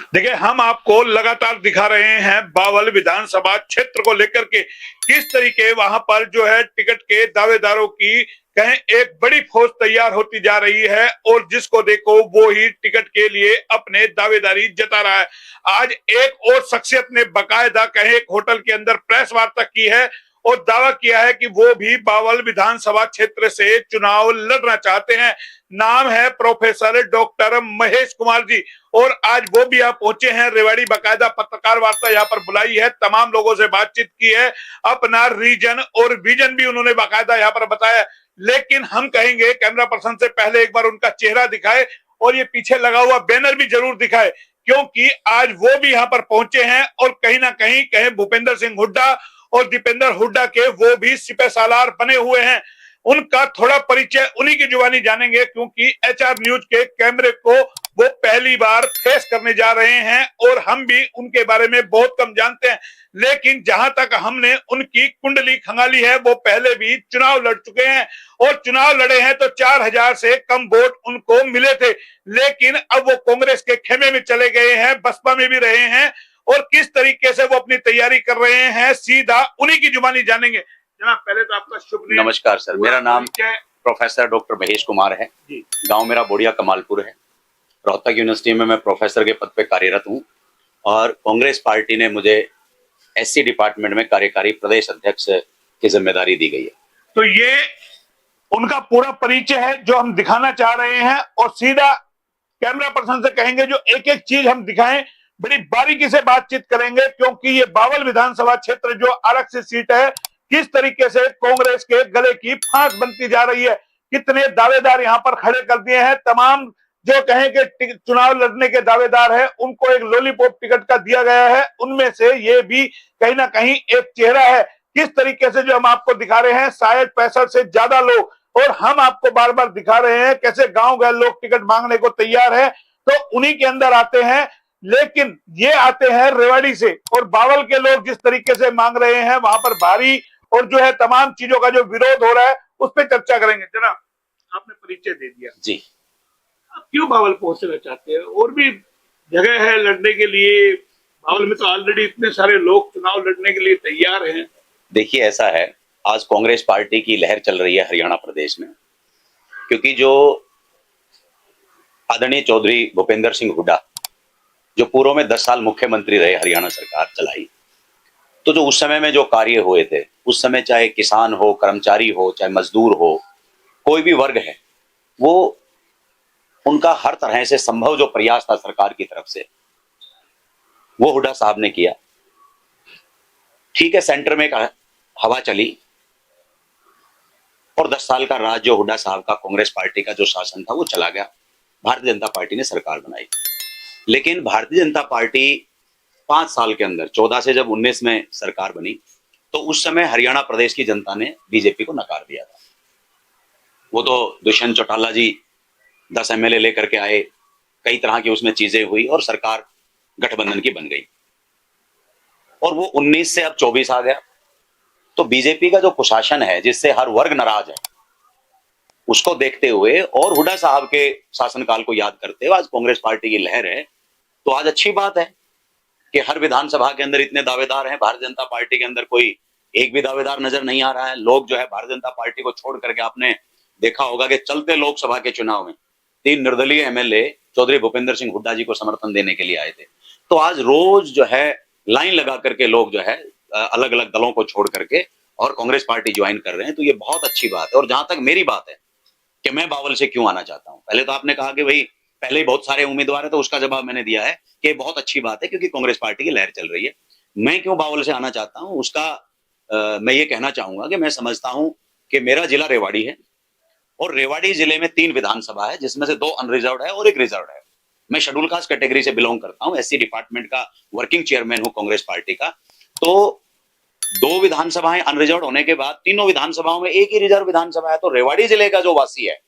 देखिए, हम आपको लगातार दिखा रहे हैं बावल विधानसभा क्षेत्र को लेकर के किस तरीके वहां पर जो है टिकट के दावेदारों की कहें एक बड़ी फौज तैयार होती जा रही है और जिसको देखो वो ही टिकट के लिए अपने दावेदारी जता रहा है। आज एक और शख्सियत ने बकायदा कहें एक होटल के अंदर प्रेस वार्ता की है और दावा किया है कि वो भी बावल विधानसभा क्षेत्र से चुनाव लड़ना चाहते हैं। नाम है प्रोफेसर डॉक्टर महेश कुमार जी और आज वो भी यहाँ पहुंचे हैं रेवाड़ी। बकायदा पत्रकार वार्ता यहाँ पर बुलाई है, तमाम लोगों से बातचीत की है, अपना रीजन और विजन भी उन्होंने बकायदा यहाँ पर बताया। लेकिन हम कहेंगे कैमरा पर्सन से पहले एक बार उनका चेहरा दिखाए और ये पीछे लगा हुआ बैनर भी जरूर दिखाए, क्योंकि आज वो भी यहाँ पर पहुंचे हैं और कहीं ना कहीं कहे भूपेंद्र सिंह हुड्डा और दीपेंद्र हुड्डा के वो भी सिपह सालार बने हुए हैं। उनका थोड़ा परिचय उन्हीं की जुबानी जानेंगे, क्योंकि एचआर न्यूज के कैमरे को वो पहली बार फेस करने जा रहे हैं और हम भी उनके बारे में बहुत कम जानते हैं। लेकिन जहां तक हमने उनकी कुंडली खंगाली है, वो पहले भी चुनाव लड़ चुके हैं और चुनाव लड़े हैं तो 4000 से कम वोट उनको मिले थे। लेकिन अब वो कांग्रेस के खेमे में चले गए हैं, बसपा में भी रहे हैं और किस तरीके से वो अपनी तैयारी कर रहे हैं सीधा उन्हीं की जुबानी जानेंगे। जनाब, पहले तो आपका शुभ नाम। नमस्कार सर, मेरा नाम प्रोफेसर डॉक्टर महेश कुमार है। गांव मेरा बोड़िया कमालपुर है। रोहतक यूनिवर्सिटी में मैं प्रोफेसर के पद पे कार्यरत हूं और कांग्रेस पार्टी ने मुझे एससी डिपार्टमेंट में कार्यकारी प्रदेश अध्यक्ष की जिम्मेदारी दी गई है। तो ये उनका पूरा परिचय है जो हम दिखाना चाह रहे हैं और सीधा कैमरा पर्सन से कहेंगे जो एक एक चीज हम दिखाएं, बड़ी बारीकी से बातचीत करेंगे, क्योंकि ये बावल विधानसभा क्षेत्र जो आरक्षित सीट है किस तरीके से कांग्रेस के गले की फांस बनती जा रही है, कितने दावेदार यहाँ पर खड़े कर दिए हैं। तमाम जो कहें कि चुनाव लड़ने के दावेदार हैं उनको एक लॉलीपॉप टिकट का दिया गया है, उनमें से ये भी कहीं ना कहीं एक चेहरा है। किस तरीके से जो हम आपको दिखा रहे हैं, शायद 65 से ज्यादा लोग, और हम आपको बार बार दिखा रहे हैं कैसे गांव गए लोग टिकट मांगने को तैयार है, तो उन्हीं के अंदर आते हैं। लेकिन ये आते हैं रेवाड़ी से और बावल के लोग जिस तरीके से मांग रहे हैं वहां पर भारी और जो है तमाम चीजों का जो विरोध हो रहा है उस पर चर्चा करेंगे। जनाब, आपने परिचय दे दिया जी, आप क्यों बावल पहुंचना चाहते हैं? और भी जगह है लड़ने के लिए, बावल में तो ऑलरेडी इतने सारे लोग चुनाव लड़ने के लिए तैयार हैं। देखिए ऐसा है, आज कांग्रेस पार्टी की लहर चल रही है हरियाणा प्रदेश में, क्योंकि जो आदरणीय चौधरी भूपेंद्र सिंह हुड्डा जो पूर्व में 10 साल मुख्यमंत्री रहे, हरियाणा सरकार चलाई, तो जो उस समय में जो कार्य हुए थे, उस समय चाहे किसान हो, कर्मचारी हो, चाहे मजदूर हो, कोई भी वर्ग है, वो उनका हर तरह से संभव जो प्रयास था सरकार की तरफ से वो हुड्डा साहब ने किया। ठीक है, सेंटर में एक हवा चली और 10 साल का राज जो हुड्डा साहब का कांग्रेस पार्टी का जो शासन था वो चला गया। भारतीय जनता पार्टी ने सरकार बनाई, लेकिन भारतीय जनता पार्टी 5 साल के अंदर 14 से जब 19 में सरकार बनी तो उस समय हरियाणा प्रदेश की जनता ने बीजेपी को नकार दिया था। वो तो दुष्यंत चौटाला जी 10 एमएलए लेकर के आए, कई तरह की उसमें चीजें हुई और सरकार गठबंधन की बन गई और वो 19 से अब 24 आ गया। तो बीजेपी का जो कुशासन है जिससे हर वर्ग नाराज है, उसको देखते हुए और हुड्डा साहब के शासनकाल को याद करते हुए आज कांग्रेस पार्टी की लहर है। तो आज अच्छी बात है कि हर विधानसभा के अंदर इतने दावेदार हैं। भारतीय जनता पार्टी के अंदर कोई एक भी दावेदार नजर नहीं आ रहा है। लोग जो है भारतीय जनता पार्टी को छोड़ करके, आपने देखा होगा कि चलते लोकसभा के चुनाव में 3 निर्दलीय एमएलए चौधरी भूपेंद्र सिंह हुड्डा जी को समर्थन देने के लिए आए थे। तो आज रोज जो है लाइन लगा करके लोग जो है अलग अलग दलों को छोड़ करके और कांग्रेस पार्टी ज्वाइन कर रहे हैं। तो ये बहुत अच्छी बात है। और जहां तक मेरी बात है कि मैं बावल से क्यों आना चाहता हूं, पहले तो आपने कहा कि भाई पहले ही बहुत सारे उम्मीदवार है, तो उसका जवाब मैंने दिया है कि बहुत अच्छी बात है क्योंकि कांग्रेस पार्टी की लहर चल रही है। मैं क्यों बावल से आना चाहता हूं उसका मैं ये कहना चाहूंगा कि मैं समझता हूं कि मेरा जिला रेवाड़ी है और रेवाड़ी जिले में 3 विधानसभा है, जिसमें से 2 अनरिजर्व है और 1 रिजर्व है। मैं शेड्यूल कास्ट कैटेगरी से बिलोंग करता हूं, एससी डिपार्टमेंट का वर्किंग चेयरमैन हूं कांग्रेस पार्टी का। तो 2 विधानसभाएं अनरिजर्व होने के बाद तीनों विधानसभाओं में 1 ही रिजर्व विधानसभा है। तो रेवाड़ी जिले का जो वासी है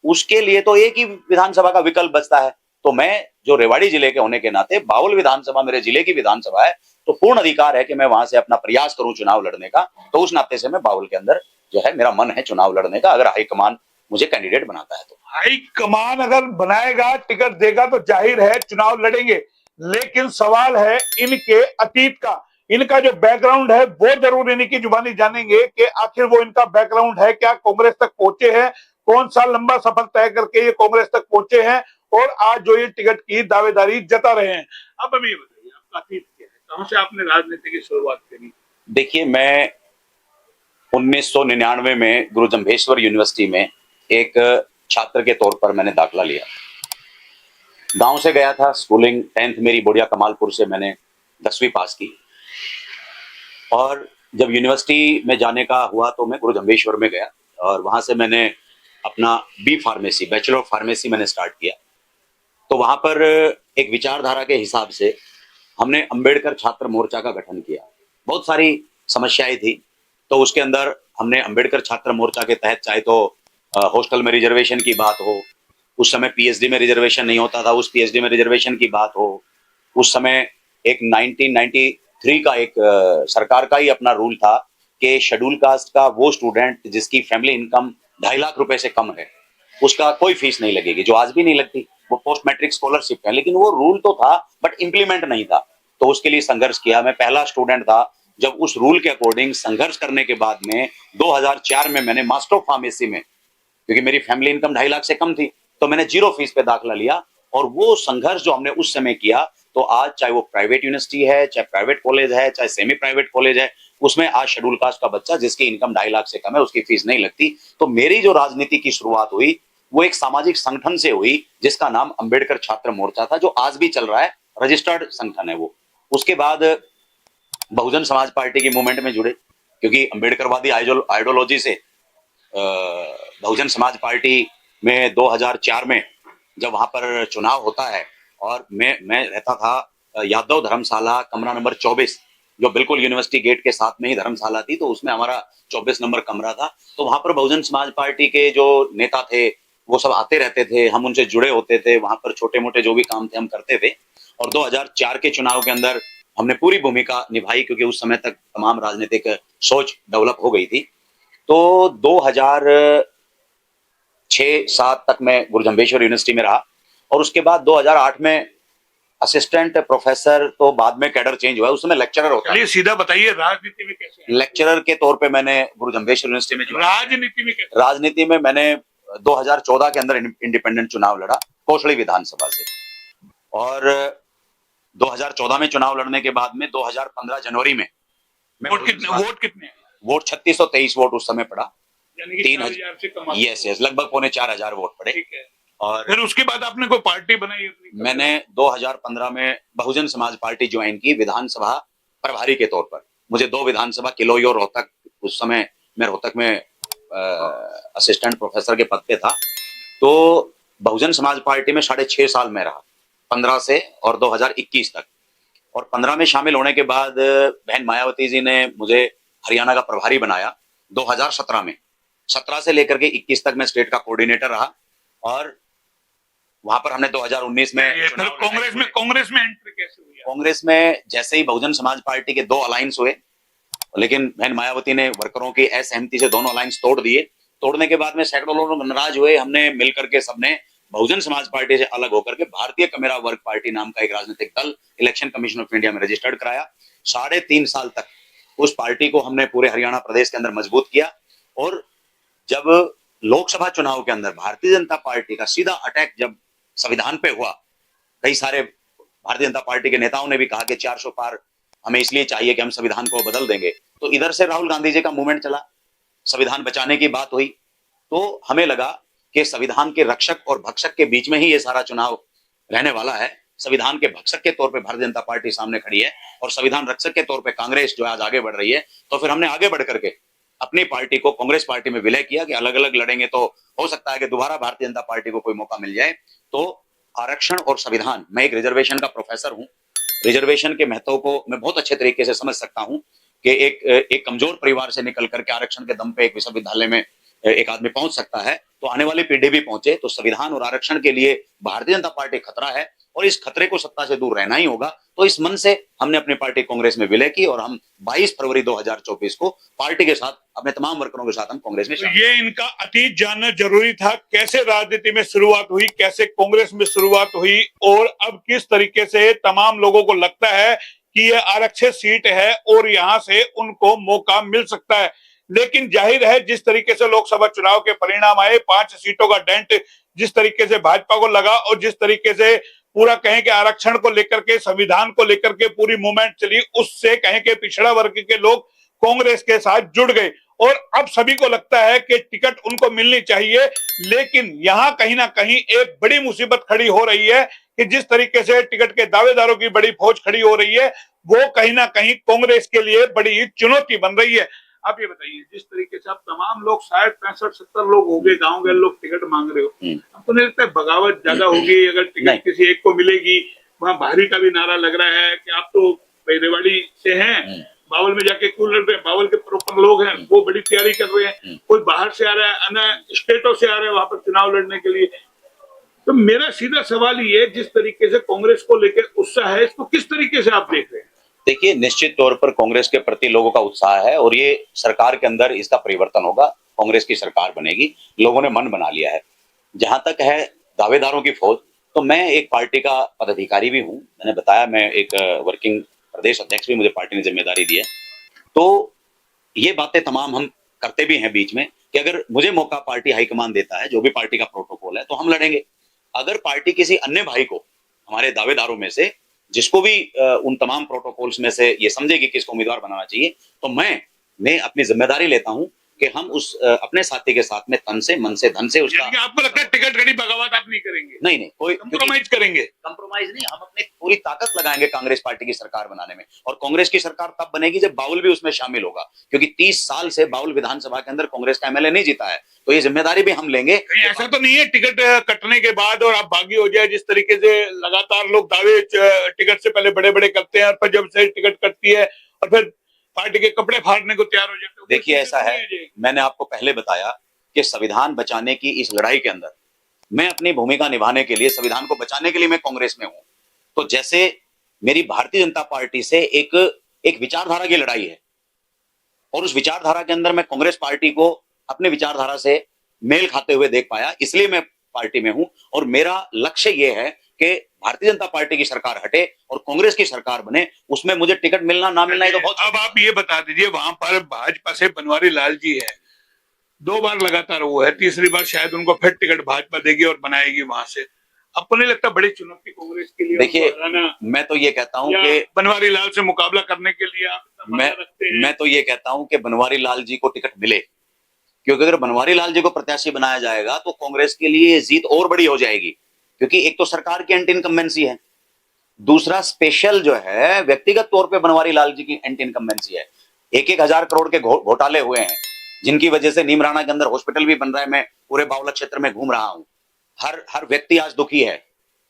उसके लिए तो 1 ही विधानसभा का विकल्प बचता है। तो मैं जो रेवाड़ी जिले के होने के नाते, बावल विधानसभा मेरे जिले की विधानसभा है, तो पूर्ण अधिकार है कि मैं वहां से अपना प्रयास करूं चुनाव लड़ने का। तो उस नाते से मैं बावल के अंदर जो है मेरा मन है चुनाव लड़ने का, अगर हाईकमान मुझे कैंडिडेट बनाता है तो। हाईकमान अगर बनाएगा, टिकट देगा, तो जाहिर है चुनाव लड़ेंगे। लेकिन सवाल है इनके अतीत का, इनका जो बैकग्राउंड है वो जरूर इनकी जुबानी जानेंगे कि आखिर वो इनका बैकग्राउंड है क्या, कांग्रेस तक पहुंचे हैं, कौन सा लंबा सफर तय करके ये कांग्रेस तक पहुंचे हैं और आज जो ये टिकट की दावेदारी जता रहे हैं। अब हमें ये बताइए आपका अतीत क्या है, कहां से आपने राजनीति की शुरुआत करी? देखिए, मैं 1999 में गुरु जम्भेश्वर यूनिवर्सिटी में एक छात्र के तौर पर मैंने दाखिला लिया। गांव से गया था, स्कूलिंग 10th मेरी बोडिया कमालपुर से मैंने 10वीं पास की, और जब यूनिवर्सिटी में जाने का हुआ तो मैं गुरु जम्भेश्वर में गया और वहां से मैंने अपना B pharmacy, bachelor of pharmacy मैंने स्टार्ट किया। तो वहां पर एक विचारधारा के हिसाब से हमने अंबेडकर छात्र मोर्चा का गठन किया। बहुत सारी समस्याएं थी, तो उसके अंदर हमने अंबेडकर छात्र मोर्चा के तहत, चाहे तो हॉस्टल में रिजर्वेशन की बात हो, उस समय पीएचडी में रिजर्वेशन नहीं होता था, उस पीएचडी में रिजर्वेशन की बात हो, उस समय एक 1993 का एक सरकार का ही अपना रूल था कि शेड्यूल कास्ट का वो स्टूडेंट जिसकी फैमिली इनकम 2.5 लाख रुपए से कम है उसका कोई फीस नहीं लगेगी, जो आज भी नहीं लगती, वो पोस्ट मैट्रिक स्कॉलरशिप है। लेकिन वो रूल तो था बट इंप्लीमेंट नहीं था, तो उसके लिए संघर्ष किया। मैं पहला स्टूडेंट था जब उस रूल के अकॉर्डिंग संघर्ष करने के बाद में 2004 में मैंने मास्टर ऑफ फार्मेसी में, क्योंकि मेरी फैमिली इनकम 2.5 लाख से कम थी, तो मैंने 0 फीस पे दाखिला लिया। और वो संघर्ष जो हमने उस समय किया, तो आज चाहे वो प्राइवेट यूनिवर्सिटी है, चाहे प्राइवेट कॉलेज है, चाहे सेमी प्राइवेट कॉलेज है, उसमें आज शेड्यूल कास्ट का बच्चा जिसकी इनकम 2.5 लाख से कम है उसकी फीस नहीं लगती। तो मेरी जो राजनीति की शुरुआत हुई वो एक सामाजिक संगठन से हुई जिसका नाम अंबेडकर छात्र मोर्चा था, जो आज भी चल रहा है, रजिस्टर्ड संगठन है वो। उसके बाद बहुजन समाज पार्टी की मूवमेंट में जुड़े, क्योंकि अंबेडकरवादी आइडियोलॉजी से बहुजन समाज पार्टी में 2004 में जब वहां पर चुनाव होता है, और मैं रहता था यादव धर्मशाला कमरा नंबर 24, जो बिल्कुल यूनिवर्सिटी गेट के साथ में ही धर्मशाला थी, तो उसमें हमारा 24 नंबर कमरा था। तो वहां पर बहुजन समाज पार्टी के जो नेता थे वो सब आते रहते थे, हम उनसे जुड़े होते थे, वहां पर छोटे मोटे जो भी काम थे हम करते थे। और 2004 के चुनाव के अंदर हमने पूरी भूमिका निभाई, क्योंकि उस समय तक तमाम राजनीतिक सोच डेवलप हो गई थी। तो 2006-7 तक मैं गुरु जम्भेश्वर यूनिवर्सिटी में रहा, और उसके बाद 2008 में असिस्टेंट प्रोफेसर, तो बाद में कैडर चेंज हुआ, उस समय लेक्चरर होता है। सीधा बताइए राजनीति में कैसे आए? लेक्चरर के तौर पे मैंने गुरु जम्भेश्वर यूनिवर्सिटी में जुड़ा। राजनीति में कैसे? राजनीति में मैंने 2014 के अंदर इंडिपेंडेंट चुनाव लड़ा कोसली विधानसभा से, और 2014 में चुनाव लड़ने के बाद में 2015 जनवरी में वोट कितने? वोट 3623 वोट उस समय पड़ा, यानी कि 3000 से कम। यस, लगभग 4500 वोट पड़े। ठीक है। और फिर उसके बाद आपने कोई पार्टी बनाई? मैंने 2015 में बहुजन समाज पार्टी ज्वाइन की विधानसभा प्रभारी के तौर पर। मुझे 2 विधानसभा, किलोई और रोहतक, उस समय मैं रोहतक में असिस्टेंट प्रोफेसर के पद पे था। तो बहुजन समाज पार्टी में 6.5 साल में रहा, 15 से और 2021 तक। और 15 में शामिल होने के बाद बहन मायावती जी ने मुझे हरियाणा का प्रभारी बनाया 2017 में। 17 से लेकर के 21 तक मैं स्टेट का कोऑर्डिनेटर रहा, और वहां पर हमने 2019 में कांग्रेस में एंट्री कैसे हुई? कांग्रेस में जैसे ही बहुजन समाज पार्टी के 2 अलायंस हुए, लेकिन बहन मायावती ने वर्करों की असहमति से दोनों अलायंस तोड़ दिए। तोड़ने के बाद में सैकड़ों लोग नाराज हुए। हमने मिलकर के सबने बहुजन समाज पार्टी से अलग होकर के भारतीय कमेरा वर्ग पार्टी नाम का एक राजनीतिक दल इलेक्शन कमीशन ऑफ इंडिया में रजिस्टर्ड कराया। 3.5 साल तक उस पार्टी को हमने पूरे हरियाणा प्रदेश के अंदर मजबूत किया। और जब लोकसभा चुनाव के अंदर भारतीय जनता पार्टी का सीधा अटैक जब संविधान पे हुआ, कई सारे भारतीय जनता पार्टी के नेताओं ने भी कहा कि 400 पार हमें इसलिए चाहिए कि हम संविधान को बदल देंगे। तो इधर से राहुल गांधी जी का मूवमेंट चला, संविधान बचाने की बात हुई। तो हमें लगा कि संविधान के रक्षक और भक्षक के बीच में ही ये सारा चुनाव रहने वाला है। संविधान के भक्षक के तौर पे भारतीय जनता पार्टी सामने खड़ी है और संविधान रक्षक के तौर पे कांग्रेस जो आज आगे बढ़ रही है। तो फिर हमने आगे बढ़ करके अपनी पार्टी को कांग्रेस पार्टी में विलय किया कि अलग अलग लड़ेंगे तो हो सकता है कि दोबारा भारतीय जनता पार्टी को कोई मौका मिल जाए। तो आरक्षण और संविधान, मैं एक रिजर्वेशन का प्रोफेसर हूं, रिजर्वेशन के महत्व को मैं बहुत अच्छे तरीके से समझ सकता हूं कि एक कमजोर परिवार से निकल करके आरक्षण के दम पे एक विश्वविद्यालय में एक आदमी पहुंच सकता है, तो आने वाली पीढ़ी भी पहुंचे। तो संविधान और आरक्षण के लिए भारतीय जनता पार्टी खतरा है। और और इस खतरे को सत्ता से दूर रहना ही होगा। तो इस मन से हमने अपनी पार्टी कांग्रेस में विलय की और हम 22 फरवरी 2024 को पार्टी के साथ अपने तमाम वर्करों के साथ हम कांग्रेस में तो ये इनका अतीत जानना जरूरी था, कैसे राजनीति में शुरुआत हुई, कैसे कांग्रेस में शुरुआत हुई और अब किस तरीके से तमाम लोगों को लगता है कि ये आरक्षित सीट है और यहां से उनको मौका मिल सकता है। लेकिन जाहिर है जिस तरीके से लोकसभा चुनाव के परिणाम आए, 5 सीटों का डेंट जिस तरीके से भाजपा को लगा और जिस तरीके से पूरा कहें कि आरक्षण को लेकर के, संविधान को लेकर के पूरी मूवमेंट चली, उससे कहें कि पिछड़ा वर्ग के लोग कांग्रेस के साथ जुड़ गए और अब सभी को लगता है कि टिकट उनको मिलनी चाहिए। लेकिन यहां कहीं ना कहीं एक बड़ी मुसीबत खड़ी हो रही है कि जिस तरीके से टिकट के दावेदारों की बड़ी फौज खड़ी हो रही है, वो कहीं ना कहीं कांग्रेस के लिए बड़ी चुनौती बन रही है। आप ये बताइए, जिस तरीके से आप तमाम लोग, शायद 65-70 लोग हो गए, गांव के लोग टिकट मांग रहे हो, अब तो नहीं लगता है बगावत ज्यादा होगी अगर टिकट किसी एक को मिलेगी? वहां बाहरी का भी नारा लग रहा है कि आप तो रेवाड़ी से हैं, बावल में जाके क्यों लड़ रहे हैं? बावल के प्रॉपर लोग हैं, वो बड़ी तैयारी कर रहे हैं, कोई बाहर से आ रहा है, अन्य स्टेटों से आ रहे हैं वहां पर चुनाव लड़ने के लिए। तो मेरा सीधा सवाल ये, जिस तरीके से कांग्रेस को लेकर उत्साह है, इसको किस तरीके से आप देख रहे हैं? देखिए, निश्चित तौर पर कांग्रेस के प्रति लोगों का उत्साह है और ये सरकार के अंदर इसका परिवर्तन होगा, कांग्रेस की सरकार बनेगी, लोगों ने मन बना लिया है। जहां तक है दावेदारों की फौज, तो मैं एक पार्टी का पदाधिकारी भी हूं, मैंने बताया मैं एक वर्किंग प्रदेश अध्यक्ष भी मुझे पार्टी ने जिम्मेदारी दी है। तो ये बातें तमाम हम करते भी हैं बीच में कि अगर मुझे मौका पार्टी हाईकमान देता है, जो भी पार्टी का प्रोटोकॉल है, तो हम लड़ेंगे। अगर पार्टी किसी अन्य भाई को, हमारे दावेदारों में से जिसको भी उन तमाम प्रोटोकॉल्स में से ये समझेगी कि इसको उम्मीदवार बनाना चाहिए, तो मैं अपनी जिम्मेदारी लेता हूं कि हम उस अपने साथी के साथ में तन से, मन से, धन से उसका। आपको लगता है टिकट घड़ी बगावत आप नहीं करेंगे? नहीं, कोई कंप्रोमाइज करेंगे? कंप्रोमाइज नहीं, हम अपनी पूरी ताकत लगाएंगे कांग्रेस पार्टी की सरकार बनाने में। और कांग्रेस की सरकार तब बनेगी जब बाउल भी उसमें शामिल होगा, क्योंकि 30 साल से बाउल विधानसभा के अंदर कांग्रेस का एमएलए नहीं जीता है, तो ये जिम्मेदारी भी हम लेंगे। ऐसा तो नहीं है टिकट कटने के बाद और आप बागी हो जाए, जिस तरीके से लगातार लोग दावे टिकट से पहले बड़े बड़े करते हैं और फिर जब से टिकट कटती है और फिर पार्टी के कपड़े फाड़ने को तैयार हो जाते हैं। देखिए, ऐसा है, मैंने आपको पहले बताया कि संविधान बचाने की इस लड़ाई के अंदर मैं अपनी भूमिका निभाने के लिए, संविधान को बचाने के लिए मैं कांग्रेस में हूं। तो जैसे मेरी भारतीय जनता पार्टी से एक विचारधारा की लड़ाई है और उस विचारधारा के अंदर मैं कांग्रेस पार्टी को अपने विचारधारा से मेल खाते हुए देख पाया, इसलिए मैं पार्टी में हूं। और मेरा लक्ष्य यह है कि भारतीय जनता पार्टी की सरकार हटे और कांग्रेस की सरकार बने, उसमें मुझे टिकट मिलना ना मिलना ही तो बहुत। अब आप ये बता दीजिए, वहां पर भाजपा से बनवारी लाल जी है, 2 बार लगातार वो है, तीसरी बार शायद उनको फिर टिकट भाजपा देगी और बनाएगी वहां से। आपको नहीं लगता बड़ी चुनौती कांग्रेस के लिए? देखिए, मैं तो ये कहता हूं कि बनवारी लाल से मुकाबला करने के लिए आप मैं तो ये कहता हूं कि बनवारी लाल जी को टिकट मिले, क्योंकि अगर बनवारी लाल जी को प्रत्याशी बनाया जाएगा तो कांग्रेस के लिए जीत और बड़ी हो जाएगी, क्योंकि एक तो सरकार की एंटी इनकम्बेंसी है, दूसरा स्पेशल जो है व्यक्तिगत तौर पे बनवारी लाल जी की एंटी इनकम्बेंसी है। 1-1 हजार करोड़ के घोटाले हुए हैं, जिनकी वजह से नीमराना के अंदर हॉस्पिटल भी बन रहा है। मैं पूरे बावला क्षेत्र में घूम रहा हूं, हर व्यक्ति आज दुखी है,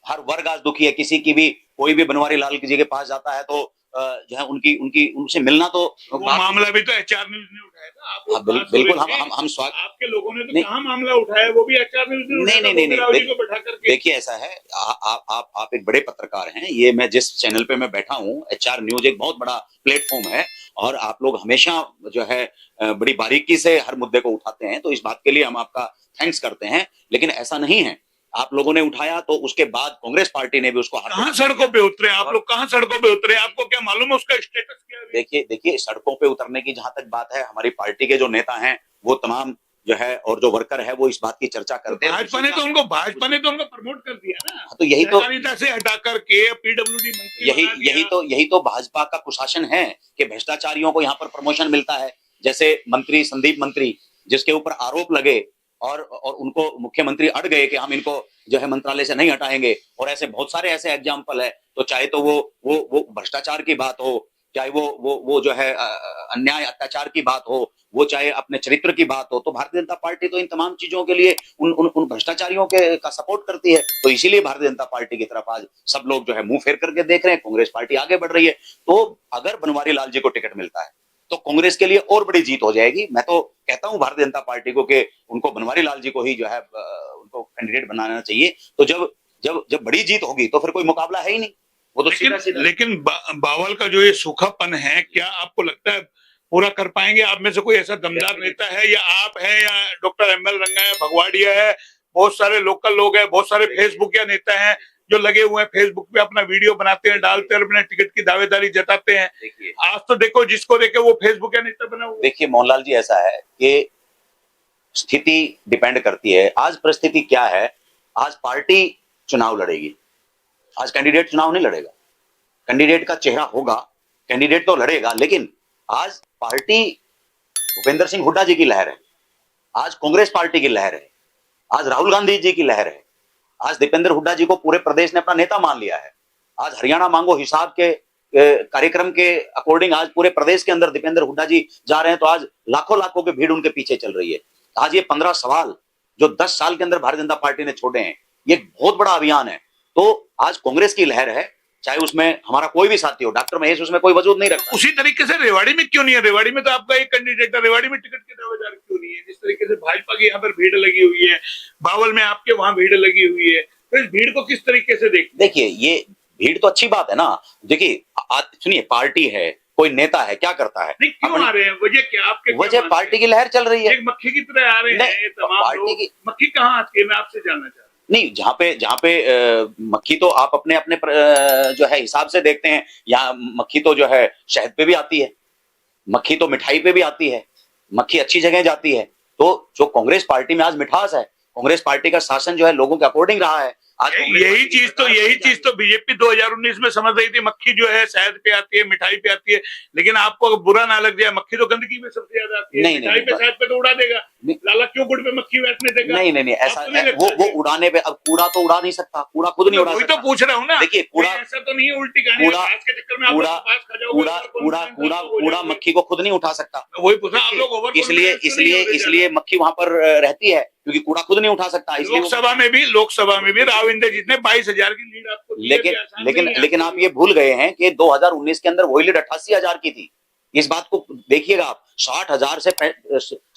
हर वर्ग आज दुखी है। किसी की भी, कोई भी बनवारी लाल जी के पास जाता है तो जो है उनसे मिलना, तो मामला भी तो एचआर न्यूज ने उठाया था। बिल्कुल, हम स्वागत, आपके लोगों ने तो कहां मामला उठाया, वो भी एचआर न्यूज ने नहीं। देखिए, ऐसा है, आप एक बड़े पत्रकार हैं, ये मैं जिस चैनल पे मैं बैठा हूं, एचआर न्यूज एक बहुत बड़ा प्लेटफॉर्म है और आप लोग हमेशा जो है बड़ी बारीकी से हर मुद्दे को उठाते हैं, तो इस बात के लिए हम आपका थैंक्स करते हैं। लेकिन ऐसा नहीं है, आप लोगों ने उठाया तो उसके बाद कांग्रेस पार्टी ने भी उसको कहां सड़कों पे उतरे आप लोग? कहां सड़कों पे उतरे? आपको क्या मालूम है उसका स्टेटस क्या है? देखिए, सड़कों पे उतरने की जहां तक बात है, हमारी पार्टी के जो नेता हैं वो तमाम जो है और जो वर्कर है वो इस बात की चर्चा करते हैं। भाजपा ने तो उनको प्रमोट कर दिया ना, तो यही तो से हटा करके पीडब्ल्यूडी मंत्री, यही तो भाजपा का कुशासन है कि भ्रष्टाचारियों को यहाँ पर प्रमोशन मिलता है। जैसे मंत्री संदीप मंत्री, जिसके ऊपर आरोप लगे और उनको मुख्यमंत्री अड़ गए कि हम इनको जो है मंत्रालय से नहीं हटाएंगे, और ऐसे बहुत सारे ऐसे एग्जाम्पल है। तो चाहे तो वो भ्रष्टाचार की बात हो, चाहे वो जो है अन्याय अत्याचार की बात हो, वो चाहे अपने चरित्र की बात हो, तो भारतीय जनता पार्टी तो इन तमाम चीजों के लिए उन भ्रष्टाचारियों का सपोर्ट करती है। तो इसीलिए भारतीय जनता पार्टी की तरफ आज सब लोग जो है मुंह फेर करके देख रहे हैं, कांग्रेस पार्टी आगे बढ़ रही है। तो अगर बनवारी लाल जी को टिकट मिलता है तो कांग्रेस के लिए और बड़ी जीत हो जाएगी। मैं तो कहता हूं भारतीय जनता पार्टी को कि उनको बनवारी लाल जी को ही जो है उनको कैंडिडेट बनाना चाहिए। तो जब जब जब बड़ी जीत होगी तो फिर कोई मुकाबला है ही नहीं, वो तो सीधा सीधा। लेकिन बावल का जो ये सूखापन है, क्या आपको लगता है पूरा कर पाएंगे? आप में से कोई ऐसा दमदार नेता है, या आप हैं, या डॉक्टर एमएल रंगा है, भगवाड़िया है, बहुत सारे लोकल लोग हैं, बहुत सारे फेसबुक या नेता हैं जो लगे हुए हैं फेसबुक पे, अपना वीडियो बनाते हैं, डालते हैं, अपने टिकट की दावेदारी जताते हैं। आज तो देखो, जिसको देखे वो फेसबुक या नेता बना हुआ। देखिए मोहनलाल जी, ऐसा है कि स्थिति डिपेंड करती है। आज परिस्थिति क्या है, आज पार्टी चुनाव लड़ेगी, आज कैंडिडेट चुनाव नहीं लड़ेगा। कैंडिडेट का चेहरा होगा, कैंडिडेट तो लड़ेगा, लेकिन आज पार्टी भूपेंद्र सिंह हुड्डा जी की लहर है, आज कांग्रेस पार्टी की लहर है, आज राहुल गांधी जी की लहर है, आज दीपेंद्र हुड्डा जी को पूरे प्रदेश ने अपना नेता मान लिया है। आज हरियाणा मांगो हिसाब के कार्यक्रम के अकॉर्डिंग आज पूरे प्रदेश के अंदर दीपेंद्र हुड्डा जी जा रहे हैं, तो आज लाखों लाखों की भीड़ उनके पीछे चल रही है। आज ये 15 सवाल जो 10 साल के अंदर भारतीय जनता पार्टी ने छोड़े हैं, ये बहुत बड़ा अभियान है। तो आज कांग्रेस की लहर है, चाहे उसमें हमारा कोई भी साथी हो, डॉक्टर महेश उसमें कोई वजूद नहीं रखता। उसी तरीके से रेवाड़ी में क्यों नहीं है? रेवाड़ी में तो आपका एक कैंडिडेट है, रेवाड़ी में टिकट के दावेदार क्यों नहीं है? जिस तरीके से भाजपा की यहाँ पर भीड़ लगी हुई है, बावल में आपके वहां भीड़ लगी हुई है, तो इस भीड़ को किस तरीके से देखिए ये भीड़ तो अच्छी बात है ना। देखिए सुनिए, पार्टी है, कोई नेता है, क्या करता है? नहीं, क्यों आ रहे हैं? वजह क्या? आपके वजह पार्टी की लहर चल रही है, एक मक्खी की तरह आ रहे हैं ये तमाम लोग। मक्खी कहाँ आती है, मैं आपसे जानना चाहता हूँ। नहीं, जहाँ पे मक्खी तो आप अपने अपने जो है हिसाब से देखते हैं। यहाँ मक्खी तो जो है शहद पे भी आती है, मक्खी तो मिठाई पे भी आती है, मक्खी अच्छी जगह जाती है। तो जो कांग्रेस पार्टी में आज मिठास है, कांग्रेस पार्टी का शासन जो है लोगों के अकॉर्डिंग रहा है। आज यही चीज तो बीजेपी 2019 में समझ रही थी, मक्खी जो है शहद पे आती है, मिठाई पे आती है। लेकिन आपको अगर बुरा ना लग जाए, मक्खी तो गंदगी में सबसे ज्यादा आती है। मिठाई पे शहद पे तो उड़ा देगा, लाला क्यों गुड़ पे मक्खी बैठने देगा? नहीं, ऐसा वो उड़ाने पे, अब कूड़ा तो उड़ा नहीं सकता, कूड़ा खुद नहीं उड़ा सकता। तो पूछ रहा हूँ ना। देखिए कूड़ा ऐसा तो नहीं है उल्टी कहानी के चक्कर में कूड़ा मक्खी को खुद नहीं उठा सकता। वही पूछा आप लोग। इसलिए मक्खी वहां पर रहती है, क्योंकि कूड़ा खुद नहीं उठा सकता। लोकसभा में भी राव इंद्रजीत ने 22,000 की लीड आपको, लेकिन आप ये भूल गए हैं कि 2019 के अंदर वही लीड 88,000 की थी। इस बात को देखिएगा आप, 60,000 से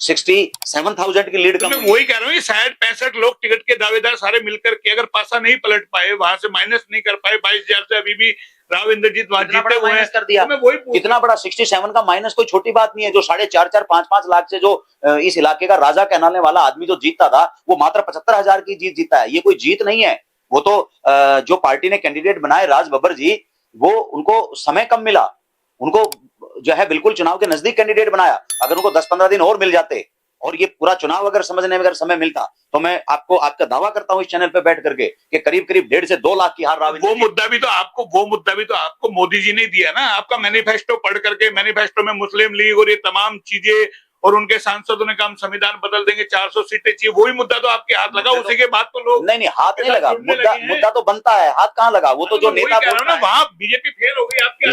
67,000 की लीड कम। मैं वही कह रहा हूँ, 65 लोग टिकट के दावेदार सारे मिलकर के अगर पासा नहीं पलट पाए, वहां से माइनस नहीं कर पाए, 22,000 से अभी भी राव इंद्रजीत वहां जीते हुए हैं, कर दिया। तो इतना बड़ा 67 का माइनस कोई छोटी बात नहीं है। जो 4.5 5 लाख से जो इस इलाके का राजा कहलाने वाला आदमी जो जीतता था, वो मात्र 75,000 की जीत जीता है। ये कोई जीत नहीं है। वो तो जो पार्टी ने कैंडिडेट बनाए राज बब्बर जी, वो उनको समय कम मिला, उनको जो है बिल्कुल चुनाव के नजदीक कैंडिडेट बनाया। अगर उनको 10-15 दिन और मिल जाते और ये पूरा चुनाव अगर समझने में अगर समय मिलता, तो मैं आपका दावा करता हूं इस चैनल पे बैठ करके कि करीब 1.5 से 2 लाख की हार राव। वो मुद्दा भी तो आपको मोदी जी ने दिया ना। आपका मैनिफेस्टो पढ़ करके, मैनिफेस्टो में मुस्लिम लीग और ये तमाम चीजें, और उनके सांसदों ने कहा हम संविधान बदल देंगे, 400 सीटें चाहिए, वही मुद्दा तो आपके हाथ लगा। उसी के बाद तो लोग नहीं हाथ नहीं लगा, मुद्दा तो बनता है, हाथ कहाँ लगा? वो तो जो नेता ना, वहां बीजेपी फेल हो गई आपकी।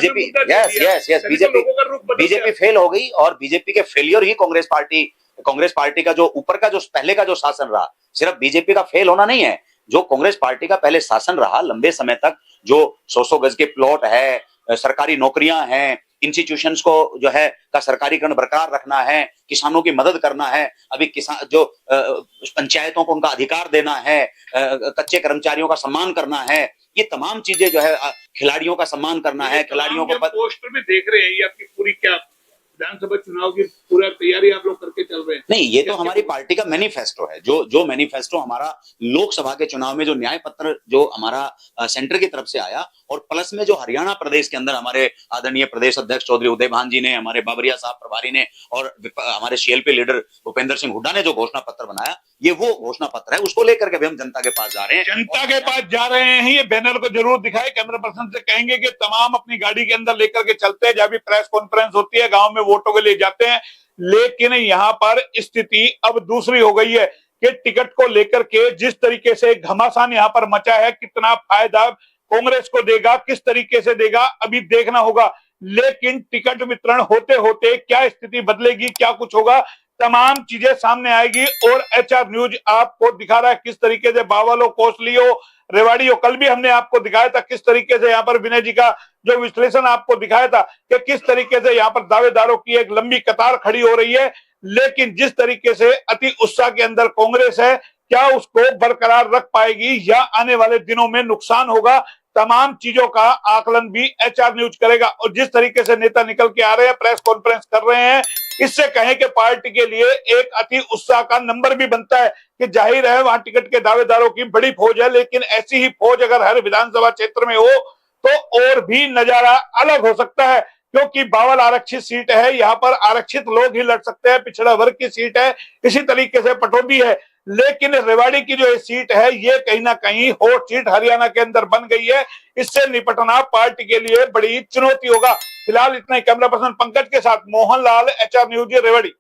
बीजेपी फेल हो गई, और बीजेपी के फेलियर ही कांग्रेस पार्टी का जो ऊपर का जो पहले का जो शासन रहा, सिर्फ बीजेपी का फेल होना नहीं है। जो कांग्रेस पार्टी का पहले शासन रहा लंबे समय तक, जो 100 गज के प्लॉट है, सरकारी नौकरियां हैं, इंस्टीट्यूशंस को जो है का सरकारीकरण बरकरार रखना है, किसानों की मदद करना है, अभी किसान जो पंचायतों को उनका अधिकार देना है, कच्चे कर्मचारियों का सम्मान करना है, ये तमाम चीजें जो है, खिलाड़ियों का सम्मान करना है, खिलाड़ियों को पोस्टर भी देख रहे हैं, ये आपकी पूरी क्या विधानसभा चुनाव की पूरा तैयारी आप लोग करके चल रहे हैं? नहीं, ये तो हमारी पार्टी का मैनिफेस्टो है। जो मैनिफेस्टो हमारा लोकसभा के चुनाव में जो न्याय पत्र जो हमारा सेंटर की तरफ से आया, और प्लस में जो हरियाणा प्रदेश के अंदर हमारे आदरणीय प्रदेश अध्यक्ष चौधरी उदय भान जी ने, हमारे बाबरिया साहब प्रभारी ने, और हमारे सीएलपी लीडर भूपेंद्र सिंह हुड्डा ने जो घोषणा पत्र बनाया, ये वो घोषणा पत्र है। उसको लेकर के भी हम जनता के पास जा रहे हैं। जनता के पास जा रहे हैं, ये बैनर को जरूर दिखाए, कैमरा पर्सन से कहेंगे कि तमाम अपनी गाड़ी के अंदर लेकर के चलते हैं। जब भी प्रेस कॉन्फ्रेंस होती है, गांव में वोटों के लिए जाते हैं। लेकिन यहाँ पर स्थिति अब दूसरी हो गई है कि टिकट को लेकर के जिस तरीके से घमासान यहाँ पर मचा है, कितना फायदा कांग्रेस को देगा, किस तरीके से देगा, अभी देखना होगा। लेकिन टिकट वितरण होते होते क्या स्थिति बदलेगी, क्या कुछ होगा, तमाम चीजें सामने आएगी। और एचआर न्यूज आपको दिखा रहा है किस तरीके से बावल हो, कोसली हो, रेवाड़ी हो, कल भी हमने आपको दिखाया था किस तरीके से यहाँ पर विनय जी का जो विश्लेषण आपको दिखाया था कि किस तरीके से यहाँ पर दावेदारों की एक लंबी कतार खड़ी हो रही है। लेकिन जिस तरीके से अति उत्साह के अंदर कांग्रेस है क्या उसको बरकरार रख पाएगी या आने वाले दिनों में नुकसान होगा, तमाम चीजों का आकलन भी एचआर न्यूज करेगा। और जिस तरीके से नेता निकल के आ रहे हैं, प्रेस कॉन्फ्रेंस कर रहे हैं, इससे कहें कि पार्टी के लिए एक अति उत्साह का नंबर भी बनता है कि जाहिर है वहां टिकट के दावेदारों की बड़ी फौज है, लेकिन ऐसी ही फौज अगर हर विधानसभा क्षेत्र में हो तो और भी नजारा अलग हो सकता है, क्योंकि बावल आरक्षित सीट है, यहाँ पर आरक्षित लोग ही लड़ सकते हैं, पिछड़ा वर्ग की सीट है, इसी तरीके से पटौदी है। लेकिन रेवाड़ी की जो सीट है ये कहीं ना कहीं हॉट सीट हरियाणा के अंदर बन गई है, इससे निपटना पार्टी के लिए बड़ी चुनौती होगा। फिलहाल इतना ही। कैमरा पर्सन पंकज के साथ मोहन लाल, एचआर न्यूज, रेवाड़ी।